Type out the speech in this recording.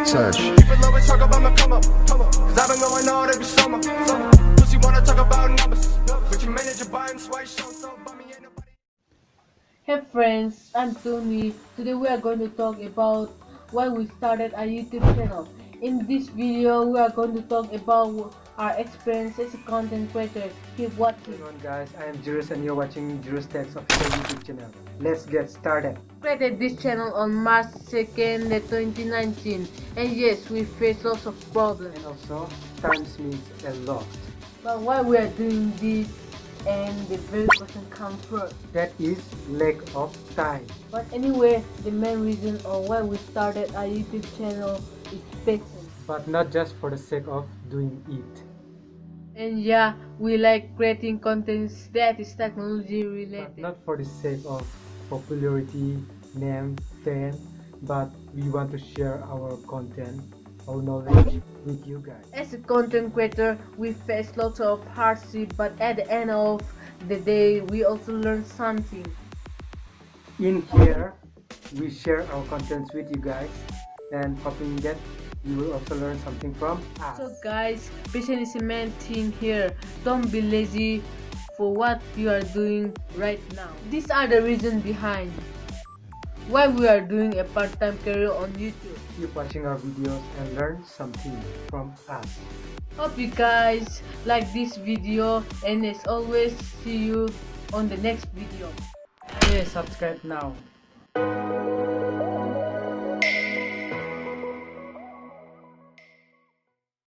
Touch. People always talk about my come up, cause I've been going all every summer. Pussy wanna talk about numbers, but your manager buying swipe shows up by me, ain't nobody. Hey friends, I'm Tony. Today we are going to talk about why we started our YouTube channel. In this video, we are going to talk about our experience as a content creator. Keep watching. Hello guys, I am Jerush and you're watching Jerush Tech's official YouTube channel. Let's get started. Created this channel on March 2nd, 2019, and yes, we face lots of problems. And also, time means a lot. But why we are doing this, and the very question comes first. That is lack of time. But anyway, the main reason on why we started our YouTube channel is passion. But not just for the sake of doing it. And yeah, we like creating contents that is technology But related. not for the sake of popularity, name, fame, but we want to share our content, our knowledge with you guys. As a content creator, we face lots of hardship, but at the end of the day, we also learn something. In here, we share our contents with you guys and hoping that you will also learn something from us. So guys, patience is the main thing here. Don't be lazy for what you are doing right now. These are the reasons behind why we are doing a part-time career on YouTube. Keep watching our videos and learn something from us. Hope you guys like this video, and as always, see you on the next video. Hey, subscribe now.